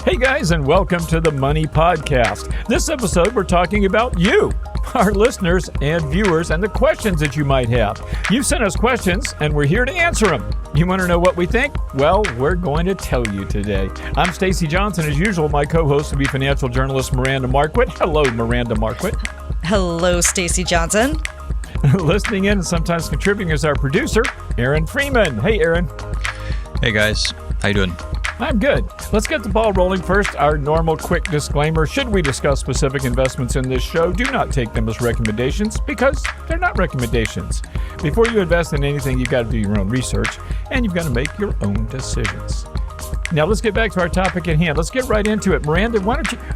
Hey guys, and welcome to the Money Podcast. This episode, we're talking about you, our listeners and viewers, and the questions that you might have. You've sent us questions, and we're here to answer them. You want to know what we think? Well, we're going to tell you today. I'm Stacy Johnson. As usual, my co-host will be financial journalist Miranda Marquit. Hello, Miranda Marquit. Hello, Stacy Johnson. Listening in and sometimes contributing is our producer, Aaron Freeman. Hey, Aaron. Hey, guys. How you doing? I'm good. Let's get the ball rolling first. Our normal quick disclaimer. Should we discuss specific investments in this show, do not take them as recommendations because they're not recommendations. Before you invest in anything, you've got to do your own research and you've got to make your own decisions. Now, let's get back to our topic at hand. Let's get right into it. Miranda,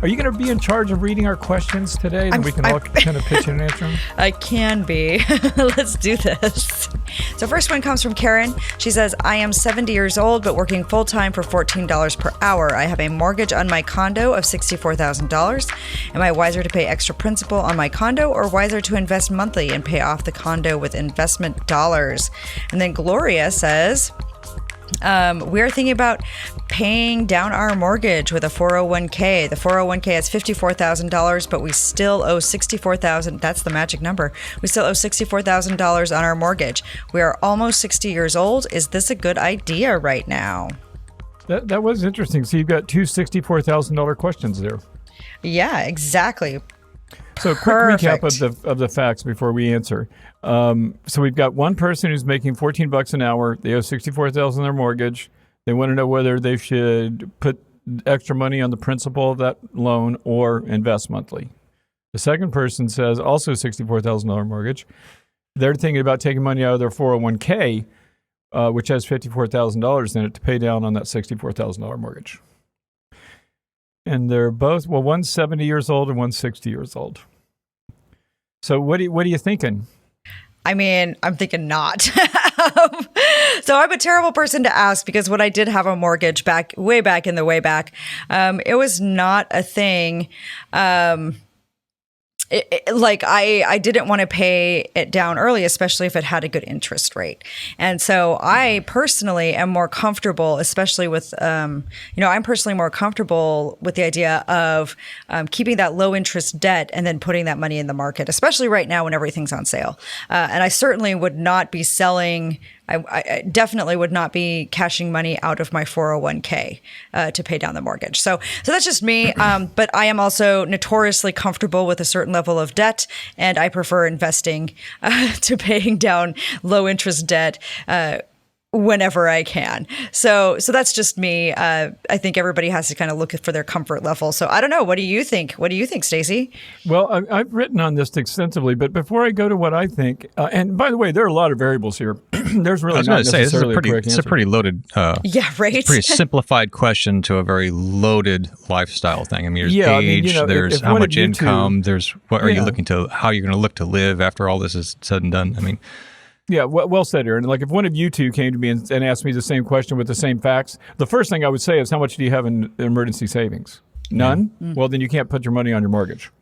are you going to be in charge of reading our questions today? And we can all kind of pitch in and answer them? I can be. Let's do this. So first one comes from Karen. She says, I am 70 years old, but working full-time for $14 per hour. I have a mortgage on my condo of $64,000. Am I wiser to pay extra principal on my condo or wiser to invest monthly and pay off the condo with investment dollars? And then Gloria says, we're thinking about paying down our mortgage with a 401k. The 401k has $54,000, but we still owe $64,000. That's the magic number. We still owe $64,000 on our mortgage. We are almost 60 years old. Is this a good idea right now? That was interesting. So you've got two $64,000 questions there. Yeah, exactly. So a quick recap of the facts before we answer. So we've got one person who's making $14 an hour. They owe $64,000 on their mortgage. They want to know whether they should put extra money on the principal of that loan or invest monthly. The second person says also $64,000 mortgage. They're thinking about taking money out of their 401k, which has $54,000 in it, to pay down on that $64,000 mortgage. And they're both, well, one's 70 years old and one's 60 years old. So what are you thinking? I mean, I'm thinking not. So I'm a terrible person to ask because when I did have a mortgage way back, it was not a thing. I didn't want to pay it down early, especially if it had a good interest rate. And so I personally am more comfortable, especially with, I'm personally more comfortable with the idea of keeping that low interest debt and then putting that money in the market, especially right now when everything's on sale. And I certainly would not be selling. I definitely would not be cashing money out of my 401k to pay down the mortgage. So that's just me. But I am also notoriously comfortable with a certain level of debt, and I prefer investing to paying down low interest debt whenever I can. So that's just me. I think everybody has to kind of look for their comfort level. So I don't know. What do you think? What do you think, Stacy? Well, I've written on this extensively, but before I go to what I think, and by the way, there are a lot of variables here. There's really not necessarily a correct answer. It's a pretty loaded, yeah, right. It's a pretty simplified question to a very loaded lifestyle thing. I mean, there's age, there's how much income, there's what are you looking to, how you're going to look to live after all this is said and done. I mean, yeah, well said, Aaron. Like if one of you two came to me and asked me the same question with the same facts, the first thing I would say is, how much do you have in emergency savings? None? Mm-hmm. Well, then you can't put your money on your mortgage.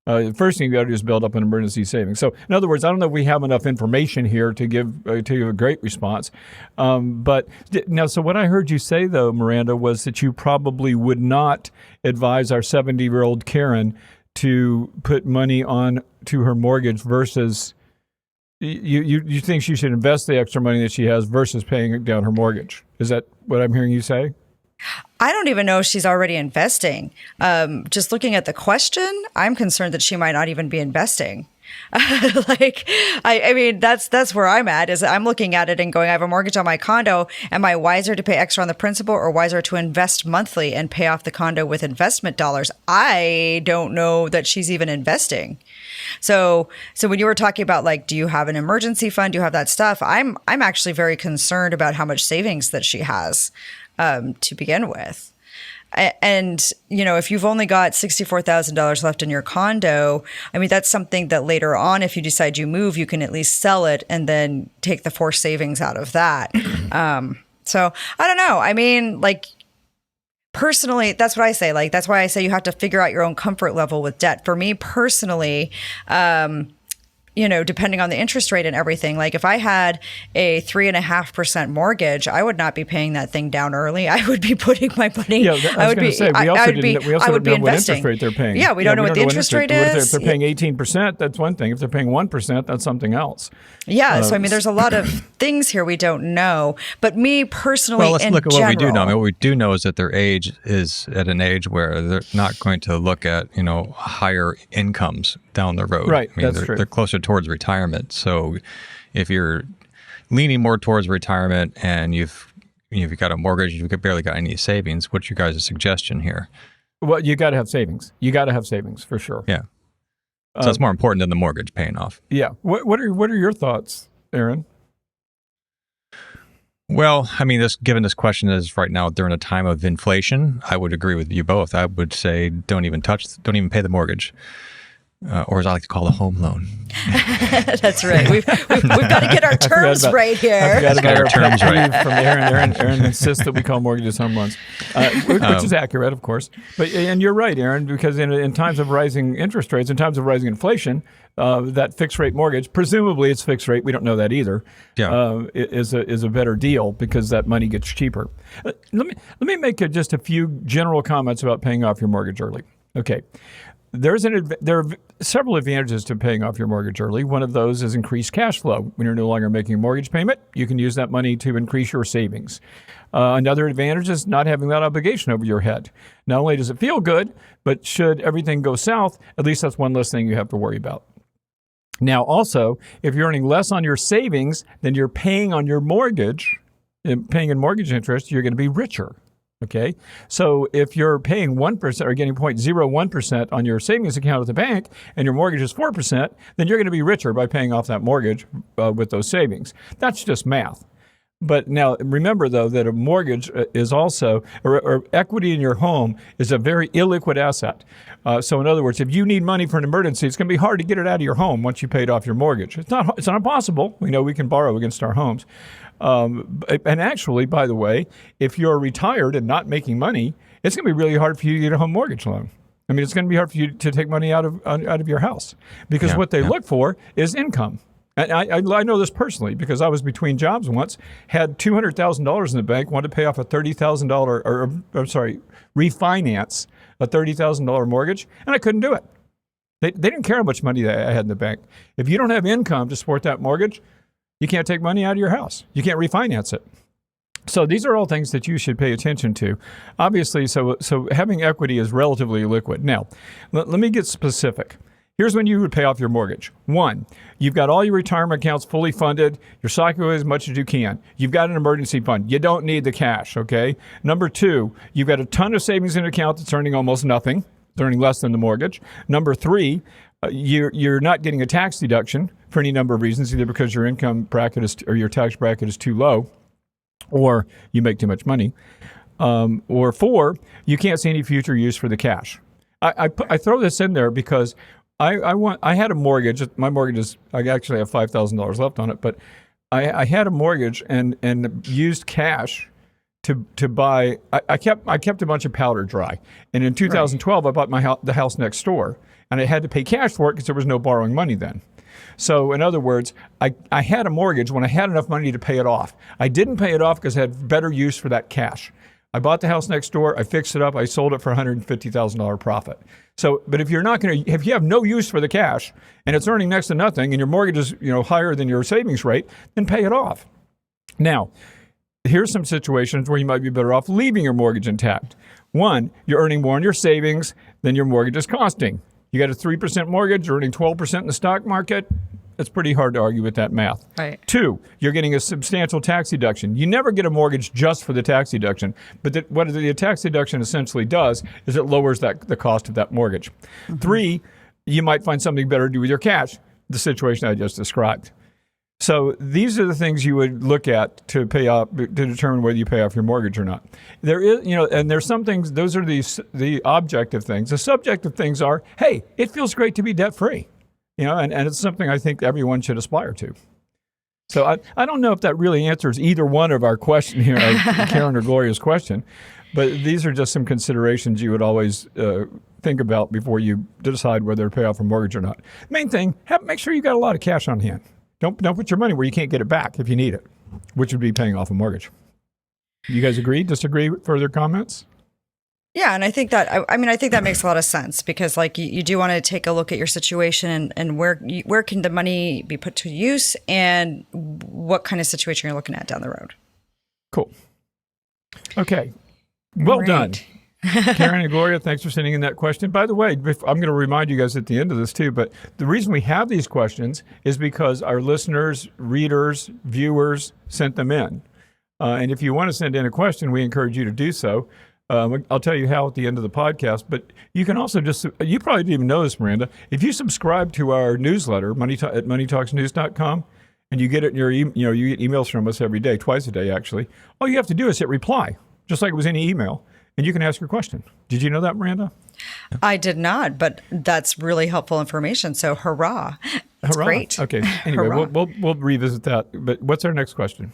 The first thing you got to do is build up an emergency savings. So, in other words, I don't know if we have enough information here to give a great response. But now, so what I heard you say, though, Miranda, was that you probably would not advise our 70-year-old Karen to put money on to her mortgage versus you think she should invest the extra money that she has versus paying down her mortgage. Is that what I'm hearing you say? I don't even know if she's already investing. Just looking at the question, I'm concerned that she might not even be investing. I mean, that's where I'm at, is I'm looking at it and going, I have a mortgage on my condo. Am I wiser to pay extra on the principal or wiser to invest monthly and pay off the condo with investment dollars? I don't know that she's even investing. So when you were talking about, like, do you have an emergency fund? Do you have that stuff? I'm actually very concerned about how much savings that she has to begin with. And, if you've only got $64,000 left in your condo, I mean, that's something that later on, if you decide you move, you can at least sell it and then take the forced savings out of that. So I don't know. I mean, like, personally, that's what I say. Like, that's why I say you have to figure out your own comfort level with debt. For me personally, depending on the interest rate and everything, like if I had a 3.5% mortgage, I would not be paying that thing down early. I would be putting my money. Yeah, I was going to say, we also don't know what interest rate they're paying. Yeah, we don't know what the interest rate is. If they're paying 18%, that's one thing. If they're paying 1%, that's something else. Yeah, so there's a lot of things here we don't know. But me personally, let's look at what we do know. What we do know is that their age is at an age where they're not going to look at higher incomes down the road. Right, that's true. They're closer towards retirement. So if you're leaning more towards retirement and you've got a mortgage, you've barely got any savings, what's your guys' suggestion here? Well, you got to have savings. You got to have savings for sure. Yeah. So it's more important than the mortgage paying off. Yeah. What are your thoughts, Aaron? Well, given this question is right now during a time of inflation, I would agree with you both. I would say don't even pay the mortgage. Or as I like to call, a home loan. That's right. We've got to get our terms right here. I've got our terms right. From Aaron insists that we call mortgages home loans, which is accurate, of course. And you're right, Aaron, because in times of rising interest rates, in times of rising inflation, that fixed rate mortgage, presumably it's fixed rate, we don't know that either, is a better deal because that money gets cheaper. Let me make just a few general comments about paying off your mortgage early. Okay. There are several advantages to paying off your mortgage early. One of those is increased cash flow. When you're no longer making a mortgage payment, you can use that money to increase your savings. Another advantage is not having that obligation over your head. Not only does it feel good, but should everything go south, at least that's one less thing you have to worry about. Now, also, if you're earning less on your savings than you're paying on your mortgage, paying in mortgage interest, you're going to be richer. Okay, so if you're paying 1% or getting 0.01% on your savings account at the bank and your mortgage is 4%, then you're going to be richer by paying off that mortgage with those savings. That's just math. But now remember, though, that a mortgage is also, or equity in your home is a very illiquid asset. So in other words, if you need money for an emergency, it's going to be hard to get it out of your home once you paid off your mortgage. It's not impossible. We know we can borrow against our homes. And actually, by the way, if you're retired and not making money, it's going to be really hard for you to get a home mortgage loan. It's going to be hard for you to take money out of your house because what they look for is income. And I know this personally because I was between jobs once, had $200,000 in the bank, wanted to pay off a $30,000 refinance a $30,000 mortgage, and I couldn't do it. They didn't care how much money I had in the bank. If you don't have income to support that mortgage, you can't take money out of your house. You can't refinance it. So these are all things that you should pay attention to. Obviously, so having equity is relatively liquid. Now, let me get specific. Here's when you would pay off your mortgage. 1, you've got all your retirement accounts fully funded. You're cycling as much as you can. You've got an emergency fund. You don't need the cash, okay? Number 2, you've got a ton of savings in an account that's earning almost nothing. It's earning less than the mortgage. Number 3, you're not getting a tax deduction for any number of reasons, either because your income bracket or your tax bracket is too low, or you make too much money. Or 4, you can't see any future use for the cash. I throw this in there because I had a mortgage. My mortgage is, I actually have $5,000 left on it, but I had a mortgage and used cash to buy. I kept a bunch of powder dry, and in 2012 I bought the house next door, and I had to pay cash for it because there was no borrowing money then. So in other words, I had a mortgage when I had enough money to pay it off. I didn't pay it off because I had better use for that cash. I bought the house next door. I fixed it up. I sold it for $150,000 profit. So, but if you have no use for the cash and it's earning next to nothing and your mortgage is, higher than your savings rate, then pay it off. Now, here's some situations where you might be better off leaving your mortgage intact. 1, you're earning more on your savings than your mortgage is costing. You got a 3% mortgage, you're earning 12% in the stock market. It's pretty hard to argue with that math. Right. 2, you're getting a substantial tax deduction. You never get a mortgage just for the tax deduction, but what the tax deduction essentially does is it lowers the cost of that mortgage. Mm-hmm. 3, you might find something better to do with your cash, the situation I just described. So these are the things you would look at to pay off, to determine whether you pay off your mortgage or not. There is, and there's some things, those are the objective things. The subjective things are, hey, it feels great to be debt-free. And it's something I think everyone should aspire to. So I don't know if that really answers either one of our question here, Karen or Gloria's question, but these are just some considerations you would always think about before you decide whether to pay off a mortgage or not. Main thing, make sure you got a lot of cash on hand. Don't put your money where you can't get it back if you need it, which would be paying off a mortgage. You guys agree? Disagree? Further comments? Yeah, and I think that I think that makes a lot of sense because like you do want to take a look at your situation and where can the money be put to use and what kind of situation you're looking at down the road. Cool. Okay. Well done. Karen and Gloria, thanks for sending in that question. By the way, I'm going to remind you guys at the end of this too, but the reason we have these questions is because our listeners, readers, viewers sent them in. And if you want to send in a question, we encourage you to do so. I'll tell you how at the end of the podcast, but you can also you probably didn't even know this, Miranda. If you subscribe to our newsletter, at moneytalksnews.com, and you get it in your you get emails from us every day, twice a day actually, all you have to do is hit reply, just like it was any email, and you can ask your question. Did you know that, Miranda? I did not, but that's really helpful information, so hurrah. That's great. Okay, anyway, we'll revisit that, but what's our next question?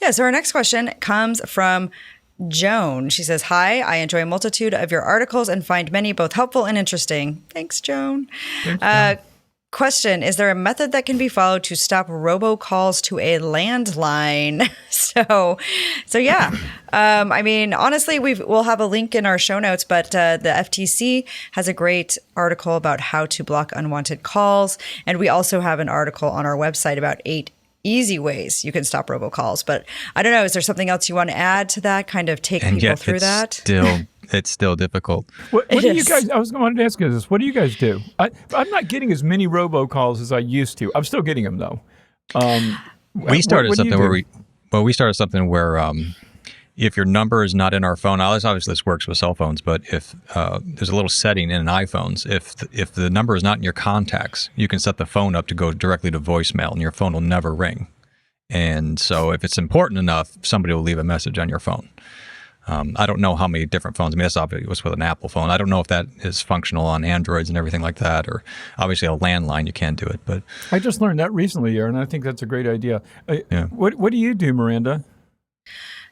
Yeah, so our next question comes from Joan. She says, "Hi, I enjoy a multitude of your articles and find many both helpful and interesting." Thanks, Joan. Question, is there a method that can be followed to stop robocalls to a landline? So yeah. I mean, honestly, we'll have a link in our show notes, but the FTC has a great article about how to block unwanted calls. And we also have an article on our website about 8 easy ways you can stop robocalls. But I don't know, is there something else you want to add to that? Kind of take people through that? It's still difficult. What do you guys, I wanted to ask you this, what do you guys do? I'm not getting as many robocalls as I used to. I'm still getting them though. We started something where if your number is not in our phone, obviously this works with cell phones, but if there's a little setting in iPhones, if the number is not in your contacts, you can set the phone up to go directly to voicemail and your phone will never ring. And so if it's important enough, somebody will leave a message on your phone. I don't know how many different phones. I mean, that's obviously with an Apple phone. I don't know if that is functional on Androids and everything like that, or obviously a landline, you can't do it. But I just learned that recently, Aaron. I think that's a great idea. Yeah. What do you do, Miranda?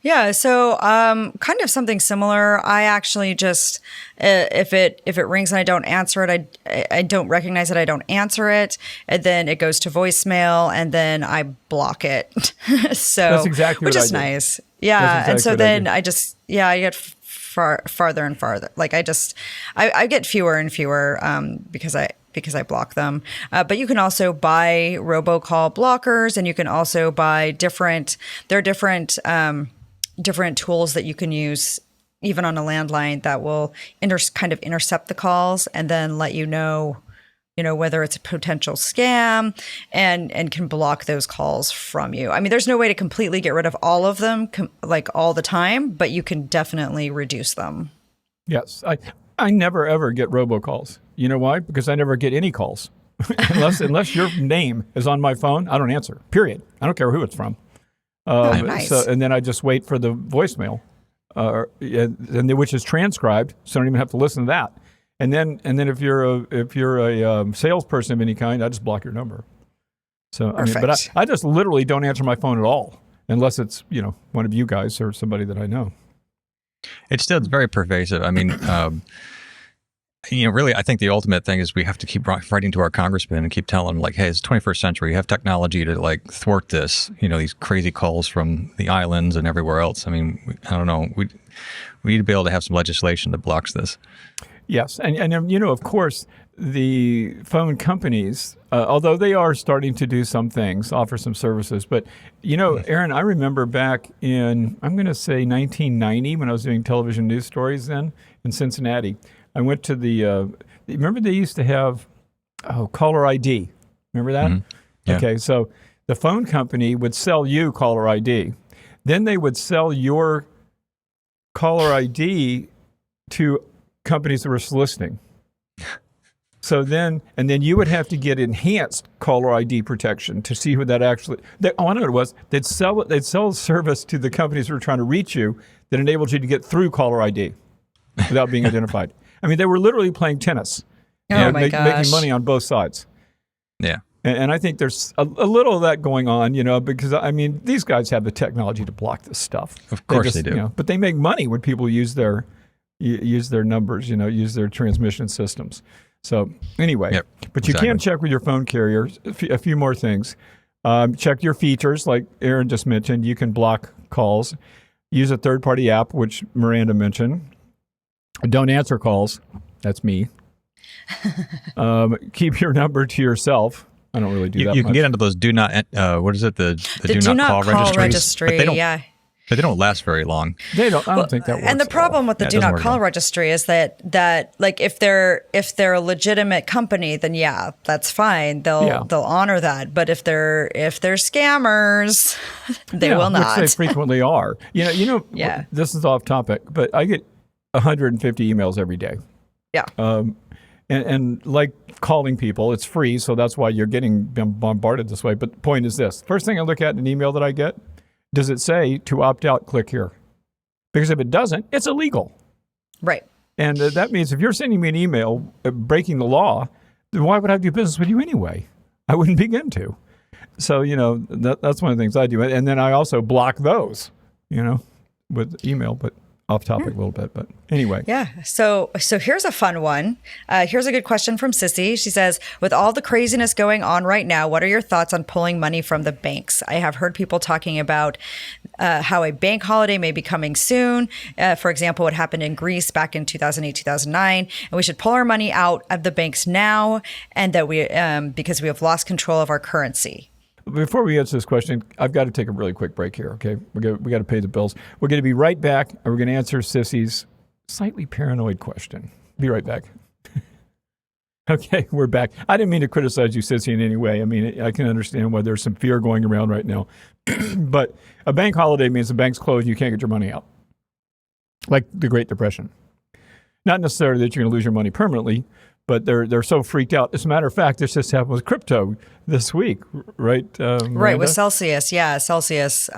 Yeah, so kind of something similar. I actually just if it rings and I don't answer it, I don't recognize it, I don't answer it, and then it goes to voicemail, and then I block it. So that's exactly which what is I do. Nice. Yeah, exactly and so then I get farther and farther. Like I get fewer and fewer because I block them. But you can also buy robocall blockers, and you can also buy different tools that you can use even on a landline that will kind of intercept the calls and then let you know whether it's a potential scam and can block those calls from you. I mean, there's no way to completely get rid of all of them like all the time, but you can definitely reduce them. Yes. I never ever get robocalls. You know why? Because I never get any calls. unless your name is on my phone, I don't answer. Period. I don't care who it's from. Nice. And then I just wait for the voicemail, which is transcribed, so I don't even have to listen to that. And then if you're a salesperson of any kind, I just block your number. So I mean, but I just literally don't answer my phone at all unless it's one of you guys or somebody that I know. It's still very pervasive. I mean. Really, I think the ultimate thing is we have to keep writing to our congressman and keep telling them, like, hey, it's the 21st century. You have technology to, like, thwart this, these crazy calls from the islands and everywhere else. I mean, I don't know. We need to be able to have some legislation that blocks this. Yes. And of course, the phone companies, although they are starting to do some things, offer some services. But, Aaron, I remember back in, I'm going to say 1990 when I was doing television news stories then in Cincinnati. I went to remember they used to have, caller ID. Remember that? Mm-hmm. Yeah. Okay, so the phone company would sell you caller ID. Then they would sell your caller ID to companies that were soliciting. So then you would have to get enhanced caller ID protection to see who that actually. I know what it was. They'd sell a service to the companies who were trying to reach you that enabled you to get through caller ID without being identified. I mean, they were literally playing tennis. My gosh. Making money on both sides. Yeah. And I think there's a little of that going on, because, I mean, these guys have the technology to block this stuff. Of course they do. But they make money when people use their use their numbers, use their transmission systems. So anyway, but you can check with your phone carrier a few more things. Check your features, like Aaron just mentioned. You can block calls. Use a third-party app, which Miranda mentioned. Don't answer calls. That's me. Keep your number to yourself. I don't really do that. You can get into those do not. What is it? The do not call registry. But they don't last very long. They don't. I don't think that works. And the problem with the do not call registry is that like if they're a legitimate company, then that's fine. They'll honor that. But if they're scammers, they will not. Which they frequently are. This is off topic, but I get 150 emails every day. Yeah. And like calling people, it's free, so that's why you're getting bombarded this way. But the point is this. First thing I look at in an email that I get, does it say to opt out, click here? Because if it doesn't, it's illegal. Right. And that means if you're sending me an email breaking the law, then why would I do business with you anyway? I wouldn't begin to. So, that's one of the things I do. And then I also block those, with email, but off topic a little bit, but anyway. Yeah. So here's a fun one. Here's a good question from Sissy. She says, with all the craziness going on right now, what are your thoughts on pulling money from the banks? I have heard people talking about how a bank holiday may be coming soon. For example, what happened in Greece back in 2008, 2009. And we should pull our money out of the banks now, and that because we have lost control of our currency. Before we answer this question, I've got to take a really quick break here, okay? We got to pay the bills. We're going to be right back, and we're going to answer Sissy's slightly paranoid question. Be right back. Okay, we're back. I didn't mean to criticize you, Sissy, in any way. I mean, I can understand why there's some fear going around right now. But a bank holiday means the bank's closed, you can't get your money out. Like the Great Depression. Not necessarily that you're going to lose your money permanently, but they're so freaked out. As a matter of fact, this just happened with crypto this week, right? Right, with Celsius. Yeah, Celsius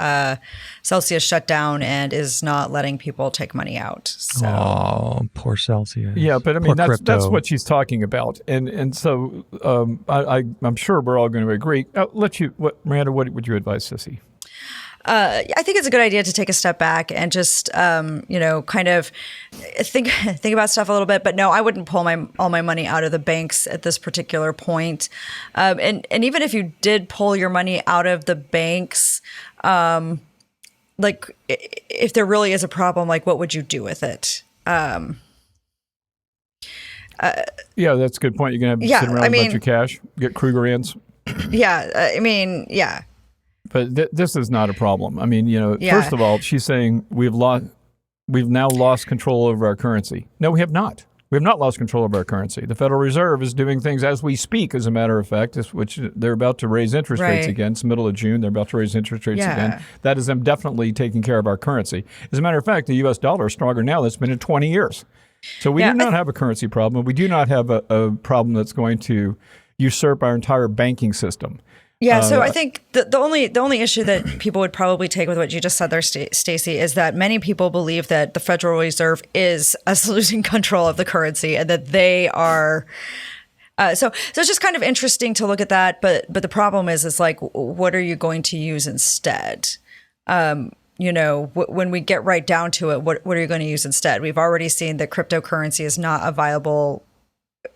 shut down and is not letting people take money out. So. Oh, poor Celsius. Yeah, but I mean, that's what she's talking about. And so I'm sure we're all going to agree. Miranda, what would you advise Sissy? I think it's a good idea to take a step back and just, kind of think about stuff a little bit. But no, I wouldn't pull all my money out of the banks at this particular point. And even if you did pull your money out of the banks, like if there really is a problem, like what would you do with it? Yeah, that's a good point. You're going to have to sit around with a bunch of cash, get Krugerrands. Yeah. But this is not a problem. I mean, first of all, she's saying we've now lost control over our currency. No, we have not. We have not lost control of our currency. The Federal Reserve is doing things as we speak, as a matter of fact, which they're about to raise interest rates again. It's the middle of June. They're about to raise interest rates again. That is them definitely taking care of our currency. As a matter of fact, the U.S. dollar is stronger now than it's been in 20 years. So we do not have a currency problem. We do not have a problem that's going to usurp our entire banking system. Yeah, so I think the only issue that people would probably take with what you just said there, Stacy, is that many people believe that the Federal Reserve is us losing control of the currency and that they are. So it's just kind of interesting to look at that. But the problem is like, what are you going to use instead? When we get right down to it, what are you going to use instead? We've already seen that cryptocurrency is not a viable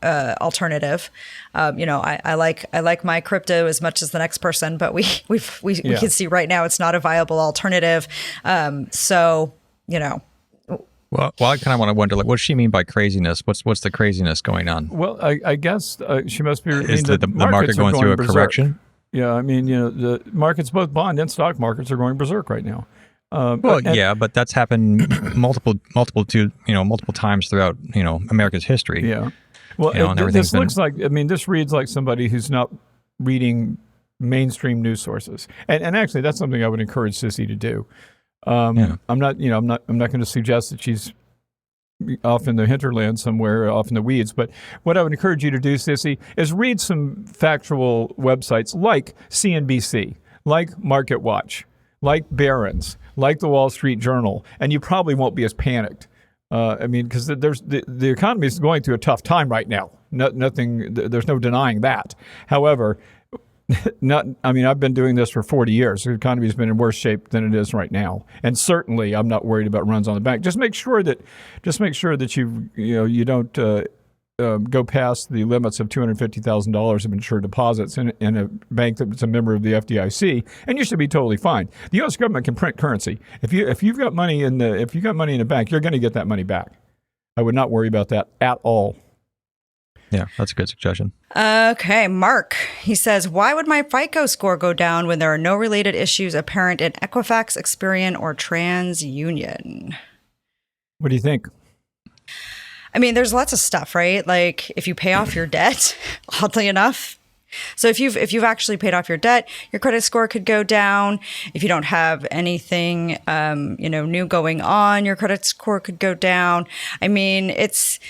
alternative. I like my crypto as much as the next person, but we can see right now it's not a viable alternative. Well, I kind of want to wonder, like, what does she mean by craziness? What's the craziness going on? Well, I guess she must be. Is the market going through a correction? Yeah, I mean, the markets, both bond and stock markets, are going berserk right now. But that's happened multiple times throughout America's history. Yeah. Well, this looks like, this reads like somebody who's not reading mainstream news sources, and actually that's something I would encourage Sissy to do. I'm not going to suggest that she's off in the hinterland somewhere, off in the weeds. But what I would encourage you to do, Sissy, is read some factual websites like CNBC, like Market Watch, like Barron's, like the Wall Street Journal, and you probably won't be as panicked. Because the economy is going through a tough time right now. There's no denying that. However, I've been doing this for 40 years. The economy's been in worse shape than it is right now, and certainly I'm not worried about runs on the bank. Just make sure that you don't go past the limits of $250,000 of insured deposits in a bank that's a member of the FDIC, and you should be totally fine. The U.S. government can print currency. If you've got money in the bank, you're going to get that money back. I would not worry about that at all. Yeah, that's a good suggestion. Okay, Mark, he says, why would my FICO score go down when there are no related issues apparent in Equifax, Experian, or TransUnion? What do you think? I mean, there's lots of stuff, right? Like if you pay off your debt, oddly enough. So if you've actually paid off your debt, your credit score could go down. If you don't have anything, new going on, your credit score could go down. I mean, it's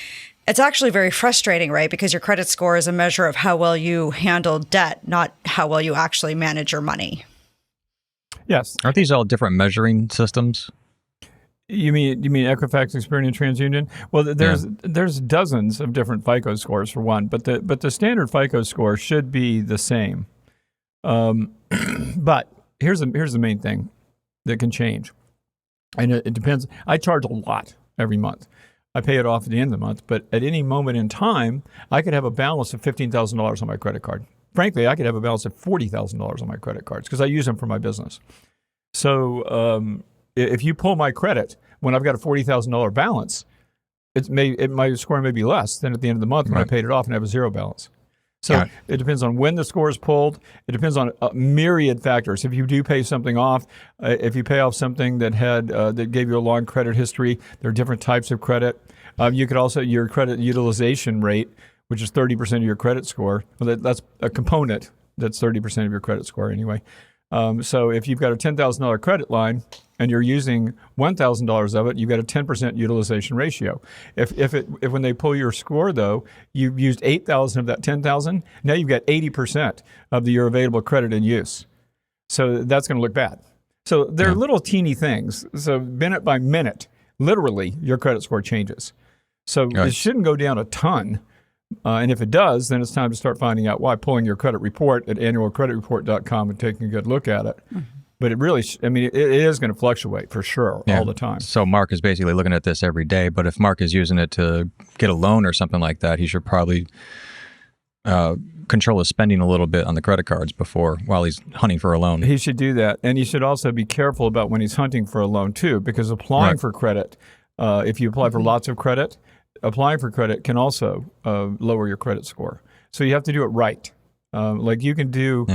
actually very frustrating, right? Because your credit score is a measure of how well you handle debt, not how well you actually manage your money. Yes. Aren't these all different measuring systems? You mean Equifax, Experian, and TransUnion? Well, there's dozens of different FICO scores for one, but the standard FICO score should be the same. But here's the main thing that can change, and it depends. I charge a lot every month. I pay it off at the end of the month, but at any moment in time, I could have a balance of $15,000 on my credit card. Frankly, I could have a balance of $40,000 on my credit cards because I use them for my business. So if you pull my credit when I've got a $40,000 balance, my score may be less than at the end of the month when I paid it off and have a zero balance. So it depends on when the score is pulled. It depends on a myriad factors. If you do pay something off, if you pay off something that that gave you a long credit history, there are different types of credit. You could also, your credit utilization rate, which is 30% of your credit score. Well, that's a component that's 30% of your credit score anyway. So if you've got a $10,000 credit line and you're using $1,000 of it, you've got a 10% utilization ratio. If when they pull your score though, you've used 8,000 of that 10,000, now you've got 80% of your available credit in use. So that's going to look bad. So they're little teeny things. So minute by minute, literally your credit score changes. So it shouldn't go down a ton. And if it does, then it's time to start finding out why, pulling your credit report at annualcreditreport.com and taking a good look at it. Mm-hmm. But it really, it is going to fluctuate for sure all the time. So Mark is basically looking at this every day. But if Mark is using it to get a loan or something like that, he should probably control his spending a little bit on the credit cards while he's hunting for a loan. He should do that. And he should also be careful about when he's hunting for a loan too, because applying for credit, if you apply for lots of credit, applying for credit can also lower your credit score. So you have to do it right. Like you can do,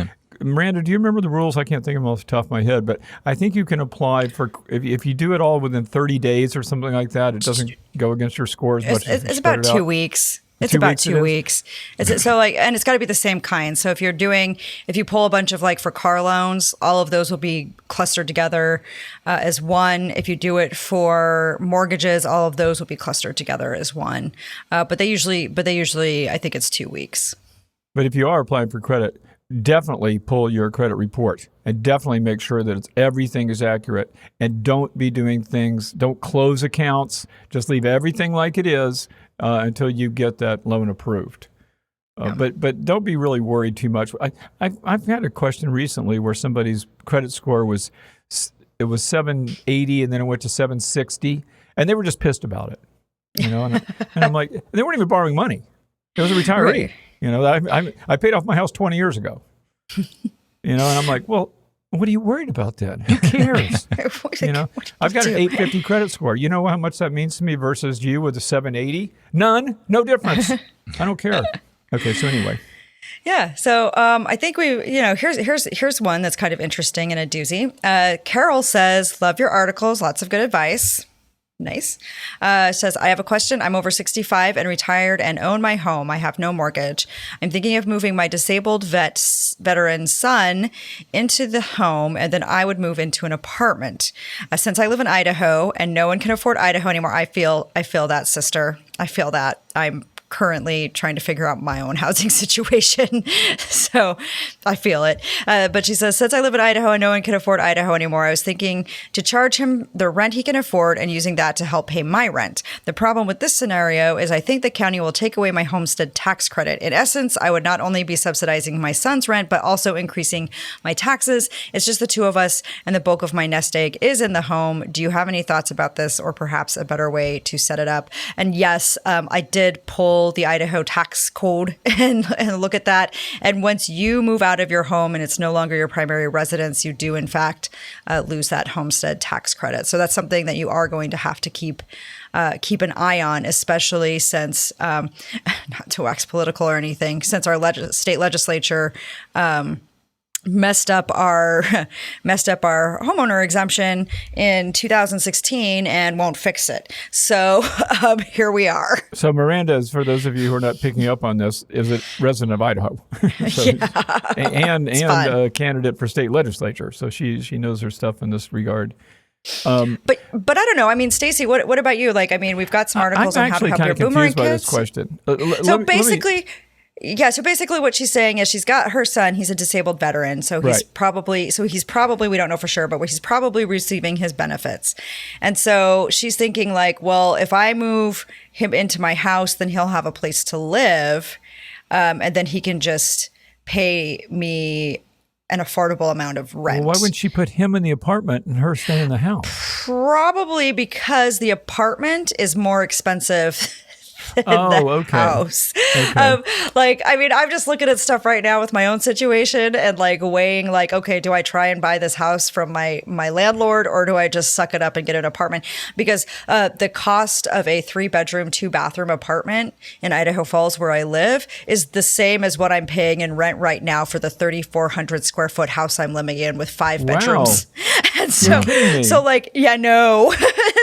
Miranda, do you remember the rules? I can't think of them off the top of my head, but I think you can apply for, if you do it all within 30 days or something like that, it doesn't go against your score as much. It's about 2 weeks. It's about 2 weeks. So and it's got to be the same kind. So if you pull a bunch of for car loans, all of those will be clustered together as one. If you do it for mortgages, all of those will be clustered together as one. But they usually, I think it's 2 weeks. But if you are applying for credit, definitely pull your credit report and definitely make sure that everything is accurate, and don't close accounts. Just leave everything like it is until you get that loan approved. But don't be really worried too much. I've had a question recently where somebody's credit score was 780 and then it went to 760, and they were just pissed about it. And I'm like, they weren't even borrowing money. It was a retiree. Right. I paid off my house 20 years ago. And I'm like, well, what are you worried about then? Who cares? I've got an 850 credit score. You know how much that means to me versus you with a 780? None. No difference. I don't care. Okay, so anyway. Yeah. So I think here's one that's kind of interesting and a doozy. Carol says, love your articles. Lots of good advice. Nice. Says, I have a question. I'm over 65 and retired and own my home. I have no mortgage. I'm thinking of moving my disabled veteran son into the home, and then I would move into an apartment. Since I live in Idaho and no one can afford Idaho anymore, I feel that, sister. I feel that. I'm currently trying to figure out my own housing situation. So I feel it. But she says, since I live in Idaho and no one can afford Idaho anymore, I was thinking to charge him the rent he can afford and using that to help pay my rent. The problem with this scenario is I think the county will take away my homestead tax credit. In essence, I would not only be subsidizing my son's rent, but also increasing my taxes. It's just the two of us and the bulk of my nest egg is in the home. Do you have any thoughts about this or perhaps a better way to set it up? And yes, I did pull the Idaho tax code and look at that. And once you move out of your home and it's no longer your primary residence, you do in fact lose that homestead tax credit. So that's something that you are going to have to keep an eye on, especially since, not to wax political or anything, since our state legislature messed up our homeowner exemption in 2016 and won't fix it. So here we are. So Miranda is, for those of you who are not picking up on this, is a resident of Idaho, and a candidate for state legislature. So she knows her stuff in this regard. But I don't know. I mean, Stacy, what about you? Like, I mean, we've got some articles on how to help your boomerang kids. I'm actually kind of confused by this question. So basically what she's saying is she's got her son, he's a disabled veteran, so he's probably we don't know for sure, but he's probably receiving his benefits. And so she's thinking like, well, if I move him into my house, then he'll have a place to live, and then he can just pay me an affordable amount of rent. Well, why wouldn't she put him in the apartment and her stay in the house? Probably because the apartment is more expensive in the house. Okay. I mean, I'm just looking at stuff right now with my own situation and like weighing like, okay, do I try and buy this house from my landlord or do I just suck it up and get an apartment? Because the cost of a 3-bedroom, 2-bathroom apartment in Idaho Falls where I live is the same as what I'm paying in rent right now for the 3,400 square foot house I'm living in with 5 bedrooms. And so like, yeah, no.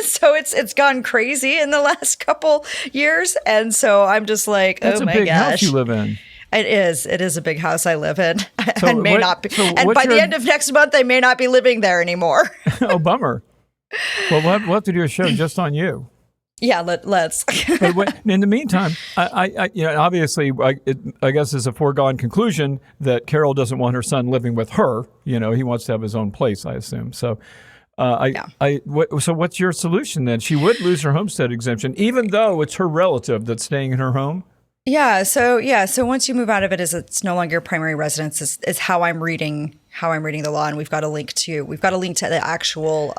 So it's gone crazy in the last couple years. And so I'm just like, That's oh my a big gosh. house you live in. It is. It is a big house I live in. So and may not be. And by the end of next month, I may not be living there anymore. Oh, bummer. Well, we'll have to do a show just on you. Yeah, let's. But in the meantime, I obviously, I guess it's a foregone conclusion that Carol doesn't want her son living with her. He wants to have his own place, I assume. So, so what's your solution then? She would lose her homestead exemption, even though it's her relative that's staying in her home. Yeah. So once you move out of it, it's no longer your primary residence. Is how I'm reading the law, and we've got a link to the actual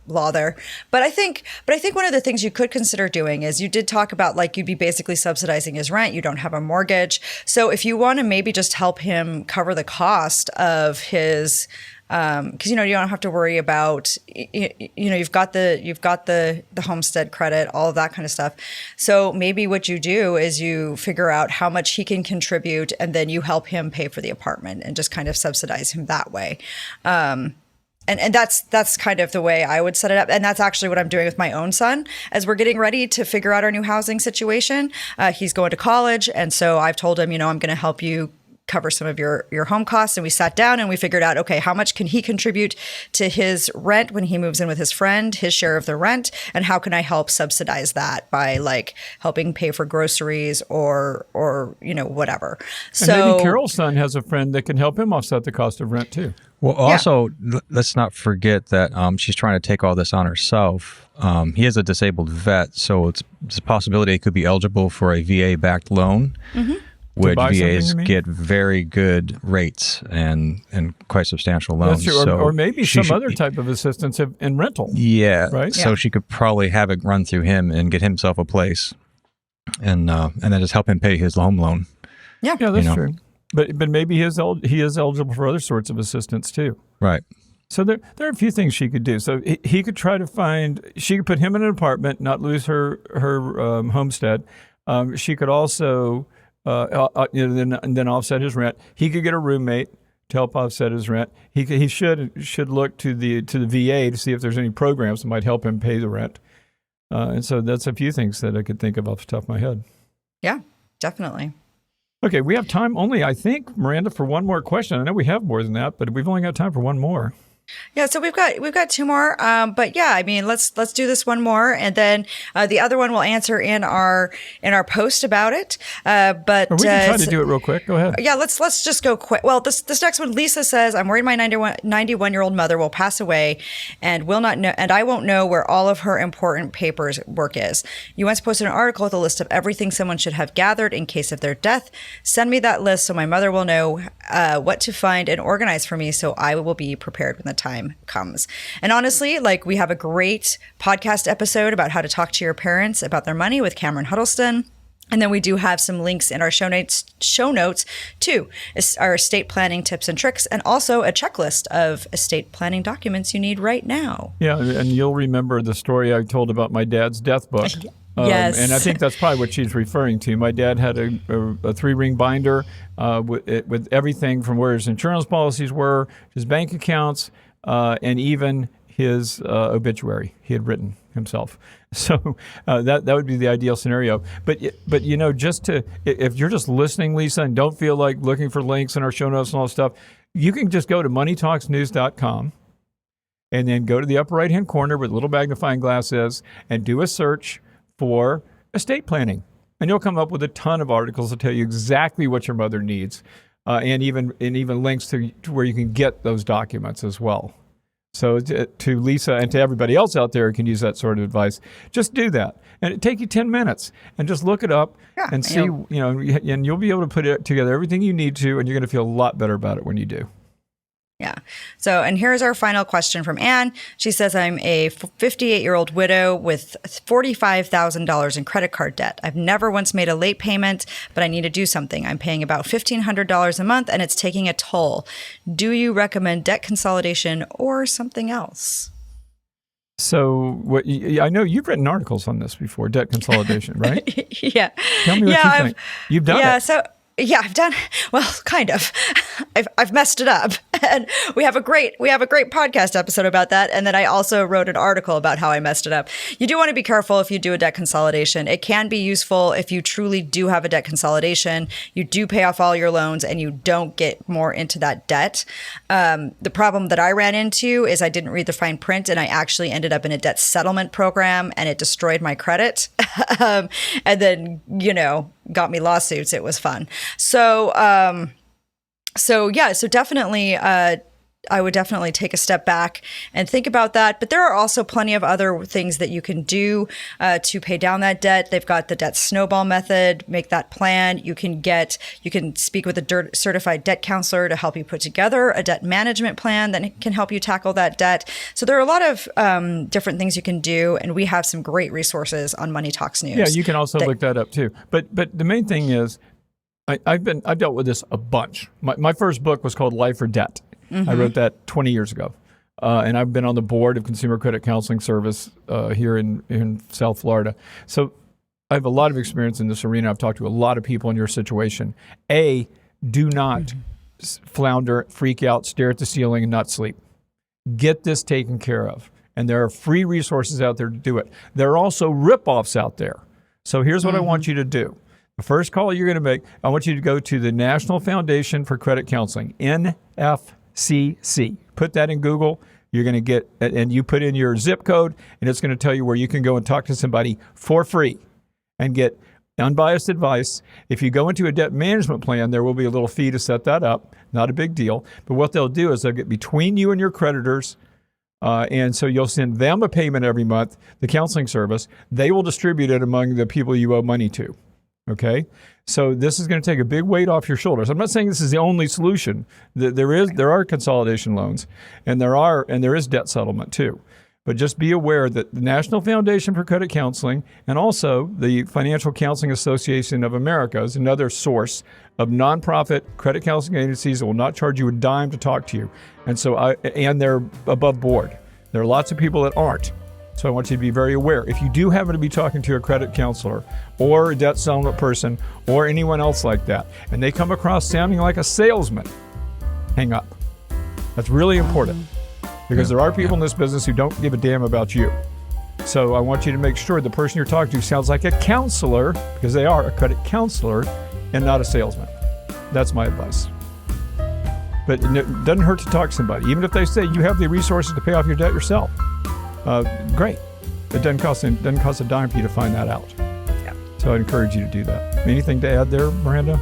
law there. But I think one of the things you could consider doing is you did talk about like you'd be basically subsidizing his rent. You don't have a mortgage, so if you want to maybe just help him cover the cost of his. Because you don't have to worry about you've got the homestead credit, all of that kind of stuff. So maybe what you do is you figure out how much he can contribute, and then you help him pay for the apartment and just kind of subsidize him that way. And that's kind of the way I would set it up. And that's actually what I'm doing with my own son as we're getting ready to figure out our new housing situation. He's going to college, and so I've told him, I'm going to help you cover some of your home costs. And we sat down and we figured out, okay, how much can he contribute to his rent when he moves in with his friend, his share of the rent, and how can I help subsidize that by like helping pay for groceries or whatever. So and maybe Carol's son has a friend that can help him offset the cost of rent too. Well, also, let's not forget that she's trying to take all this on herself. He is a disabled vet, so it's a possibility he could be eligible for a VA-backed loan. Mm-hmm. Which VAs get very good rates and quite substantial loans. That's true. Or maybe some other type of assistance in rental. Yeah. Right? So she could probably have it run through him and get himself a place and then just help him pay his home loan. Yeah. Yeah, that's true. But maybe he is eligible for other sorts of assistance too. Right. So there are a few things she could do. So he could try to she could put him in an apartment, not lose her homestead. She could also... then offset his rent. He could get a roommate to help offset his rent. He should look to the VA to see if there's any programs that might help him pay the rent. And so that's a few things that I could think of off the top of my head. Yeah, definitely. Okay, we have time only, I think, Miranda, for one more question. I know we have more than that, but we've only got time for one more. Yeah, so we've got two more, but yeah, I mean, let's do this one more, and then the other one we'll answer in our post about it. But or we can try to do it real quick. Go ahead. Yeah, let's just go quick. Well, this next one, Lisa says, I'm worried my 91-year-old mother will pass away, and I won't know where all of her important paperwork is. You once posted an article with a list of everything someone should have gathered in case of their death. Send me that list so my mother will know what to find and organize for me, so I will be prepared when the time comes. And honestly, like, we have a great podcast episode about how to talk to your parents about their money with Cameron Huddleston. And then we do have some links in our show notes to our estate planning tips and tricks, and also a checklist of estate planning documents you need right now. Yeah, and you'll remember the story I told about my dad's death book. Yes. And I think that's probably what she's referring to. My dad had a 3-ring binder with everything from where his insurance policies were, his bank accounts, and even his obituary he had written himself. So that would be the ideal scenario. But you know, if you're just listening, Lisa, and don't feel like looking for links in our show notes and all that stuff, you can just go to moneytalksnews.com and then go to the upper right-hand corner where the little magnifying glass is and do a search for estate planning. And you'll come up with a ton of articles that tell you exactly what your mother needs. And even links to where you can get those documents as well. So to Lisa and to everybody else out there who can use that sort of advice, just do that. And it take you 10 minutes and just look it up and see, and you'll be able to put it together everything you need to, and you're going to feel a lot better about it when you do. Yeah. So, and here's our final question from Anne. She says, I'm a 58-year-old widow with $45,000 in credit card debt. I've never once made a late payment, but I need to do something. I'm paying about $1,500 a month, and it's taking a toll. Do you recommend debt consolidation or something else? So I know you've written articles on this before, debt consolidation, right? Yeah. Tell me what you think. You've done it. Yeah, I've done, well, kind of. I've messed it up. And we have a great podcast episode about that. And then I also wrote an article about how I messed it up. You do want to be careful if you do a debt consolidation. It can be useful if you truly do have a debt consolidation. You do pay off all your loans and you don't get more into that debt. The problem that I ran into is I didn't read the fine print, and I actually ended up in a debt settlement program, and it destroyed my credit. And then, got me lawsuits. It was fun. So definitely, I would definitely take a step back and think about that. But there are also plenty of other things that you can do to pay down that debt. They've got the debt snowball method. Make that plan. You can speak with a certified debt counselor to help you put together a debt management plan that can help you tackle that debt. So there are a lot of different things you can do, and we have some great resources on Money Talks News. Yeah, you can also look that up too. But the main thing is, I've dealt with this a bunch. My first book was called Life or Debt. Mm-hmm. I wrote that 20 years ago. And I've been on the board of Consumer Credit Counseling Service here in South Florida. So I have a lot of experience in this arena. I've talked to a lot of people in your situation. Do not flounder, freak out, stare at the ceiling, and not sleep. Get this taken care of. And there are free resources out there to do it. There are also rip-offs out there. So here's what I want you to do. The first call you're going to make, I want you to go to the National Foundation for Credit Counseling, NFCC. Put that in Google. You're going to get, and you put in your zip code, and it's going to tell you where you can go and talk to somebody for free and get unbiased advice. If you go into a debt management plan, there will be a little fee to set that up. Not a big deal. But what they'll do is they'll get between you and your creditors. And so you'll send them a payment every month, the counseling service. They will distribute it among the people you owe money to. Okay, so this is going to take a big weight off your shoulders. I'm not saying this is the only solution. There are consolidation loans, and there is debt settlement too. But just be aware that the National Foundation for Credit Counseling and also the Financial Counseling Association of America is another source of nonprofit credit counseling agencies that will not charge you a dime to talk to you. And and they're above board. There are lots of people that aren't. So I want you to be very aware. If you do happen to be talking to a credit counselor or a debt settlement person or anyone else like that, and they come across sounding like a salesman, hang up. That's really important because there are people in this business who don't give a damn about you. So I want you to make sure the person you're talking to sounds like a counselor, because they are a credit counselor and not a salesman. That's my advice. But it doesn't hurt to talk to somebody. Even if they say you have the resources to pay off your debt yourself, great. It doesn't cost a dime for you to find that out. Yeah. So I'd encourage you to do that. Anything to add there, Miranda?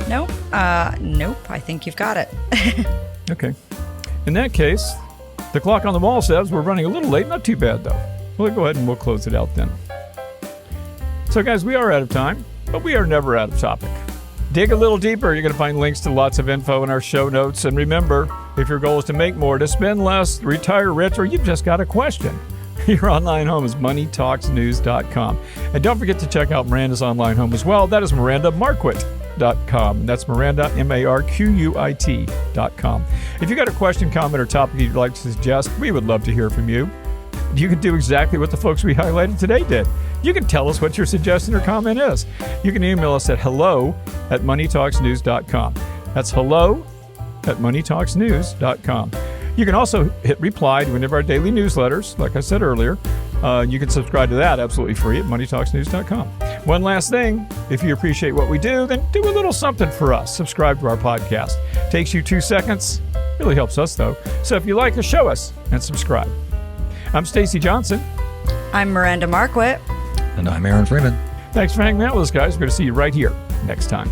Nope. Nope. I think you've got it. Okay. In that case, the clock on the wall says we're running a little late. Not too bad, though. We'll go ahead and we'll close it out then. So, guys, we are out of time, but we are never out of topic. Dig a little deeper. You're going to find links to lots of info in our show notes. And remember, if your goal is to make more, to spend less, retire rich, or you've just got a question, your online home is moneytalksnews.com. And don't forget to check out Miranda's online home as well. That is MirandaMarquit.com. That's Miranda, Marquit.com. If you got a question, comment, or topic you'd like to suggest, we would love to hear from you. You can do exactly what the folks we highlighted today did. You can tell us what your suggestion or comment is. You can email us at hello@moneytalksnews.com. That's hello@moneytalksnews.com. You can also hit reply to one of our daily newsletters, like I said earlier. You can subscribe to that absolutely free at moneytalksnews.com. One last thing, if you appreciate what we do, then do a little something for us. Subscribe to our podcast. Takes you 2 seconds. Really helps us, though. So if you like us, show us and subscribe. I'm Stacy Johnson. I'm Miranda Marquit. And I'm Aaron Freeman. Thanks for hanging out with us, guys. We're going to see you right here next time.